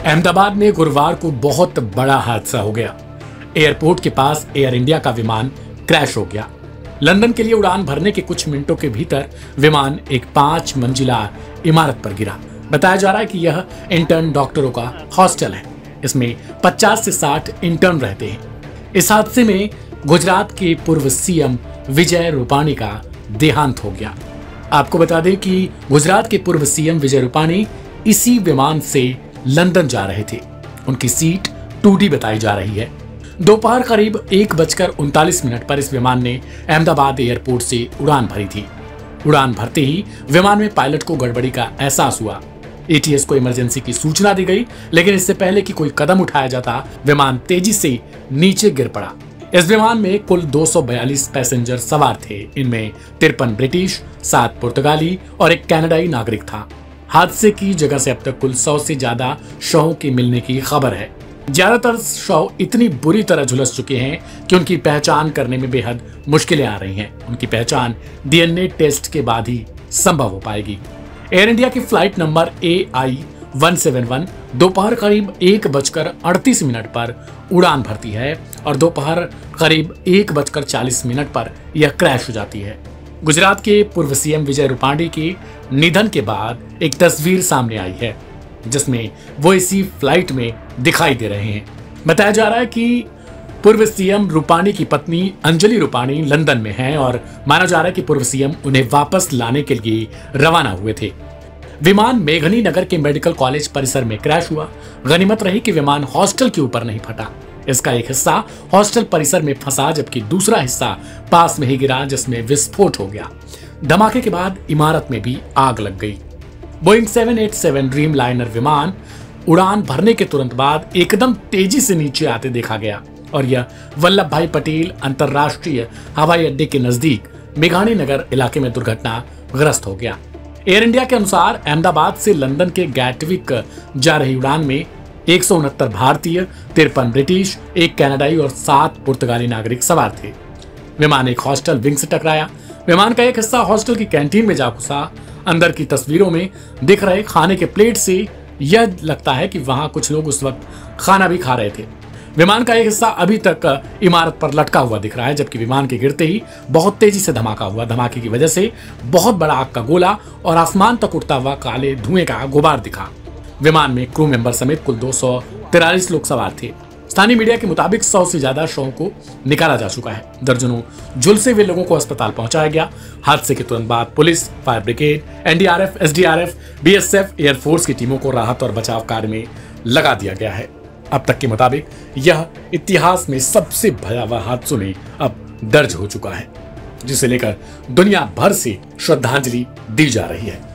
अहमदाबाद में गुरुवार को बहुत बड़ा हादसा हो गया। एयरपोर्ट के पास एयर इंडिया का विमान क्रैश हो गया। लंदन के लिए उड़ान भरने के कुछ मिनटों के भीतर विमान एक 5 मंजिला इमारत पर गिरा। बताया जा रहा है कि यह इंटर्न डॉक्टरों का हॉस्टल है। इसमें 50 से 60 इंटर्न रहते हैं। इस हादसे में गुजरात के पूर्व सीएम विजय रूपाणी का देहांत हो गया। आपको बता दें कि गुजरात के पूर्व सीएम विजय रूपाणी इसी विमान से लंदन जा रहे थे। उनकी सीट 2D बताई जा रही है। दोपहर करीब 1:39 पर इस विमान ने अहमदाबाद एयरपोर्ट से उड़ान भरी थी। उड़ान भरते ही विमान में पायलट को गड़बड़ी का एहसास हुआ। एटीएस को इमरजेंसी की सूचना दी गई, लेकिन इससे पहले कि कोई कदम उठाया जाता, विमान तेजी से नीचे गिर पड़ा। इस विमान में कुल 242 पैसेंजर सवार थे। इनमें 53 ब्रिटिश, 7 पुर्तगाली और एक कनाडाई नागरिक था। हादसे की जगह से अब तक कुल 100 से ज्यादा शवों के मिलने की खबर है। ज्यादातर शव इतनी बुरी तरह झुलस चुके हैं कि उनकी पहचान करने में बेहद मुश्किलें आ रही हैं। उनकी पहचान डीएनए टेस्ट के बाद ही संभव हो पाएगी। एयर इंडिया की फ्लाइट नंबर AI-171 दोपहर करीब 1:38 पर उड़ान भरती है और दोपहर करीब 1:40 पर यह क्रैश हो जाती है। गुजरात के पूर्व सीएम विजय रूपाणी के निधन के बाद एक तस्वीर सामने आई है, जिसमें वो इसी फ्लाइट में दिखाई दे रहे हैं। बताया जा रहा है कि पूर्व सीएम रूपाणी की पत्नी अंजलि रूपाणी लंदन में हैं और माना जा रहा है कि पूर्व सीएम उन्हें वापस लाने के लिए रवाना हुए थे। विमान मेघनी नगर के मेडिकल कॉलेज परिसर में क्रैश हुआ। गनीमत रही कि विमान हॉस्टल के ऊपर नहीं फटा। इसका एक हिस्सा हॉस्टल परिसर में फंसा, जबकि दूसरा हिस्सा पास में ही गिरा, जिसमें विस्फोट हो गया। धमाके के बाद इमारत में भी आग लग गई। बोइंग 787 ड्रीम लाइनर विमान उड़ान भरने के तुरंत बाद एकदम तेजी से नीचे आते देखा गया और यह वल्लभ भाई पटेल अंतरराष्ट्रीय हवाई अड्डे के नजदीक मेघानी नगर इलाके में दुर्घटनाग्रस्त हो गया। एयर इंडिया के अनुसार अहमदाबाद से लंदन के गैटविक जा रही उड़ान में 169 भारतीय, 53 ब्रिटिश, एक कनाडाई और 7 पुर्तगाली नागरिक सवार थे। विमान एक हॉस्टल विंग से टकराया। विमान का एक हिस्सा हॉस्टल की कैंटीन में जा घुसा। अंदर की तस्वीरों में दिख रहे खाने के प्लेट से यह लगता है कि वहां कुछ लोग उस वक्त खाना भी खा रहे थे। विमान का एक हिस्सा अभी तक इमारत पर लटका हुआ दिख रहा है, जबकि विमान के गिरते ही बहुत तेजी से धमाका हुआ। धमाके की वजह से बहुत बड़ा आग का गोला और आसमान तक उड़ता हुआ काले धुएं का गुबार दिखा। विमान में क्रू मेंबर समेत कुल 243 लोग सवार थे। स्थानीय मीडिया के मुताबिक 100 से ज्यादा शवों को निकाला जा चुका है। दर्जनों झुलसे हुए लोगों को अस्पताल पहुंचाया गया। हादसे के तुरंत बाद police, fire brigade, NDRF, SDRF, BSF, air force की टीमों को राहत और बचाव कार्य में लगा दिया गया है। अब तक के मुताबिक यह इतिहास में सबसे भयावह हादसों में अब दर्ज हो चुका है, जिसे लेकर दुनिया भर से श्रद्धांजलि दी जा रही है।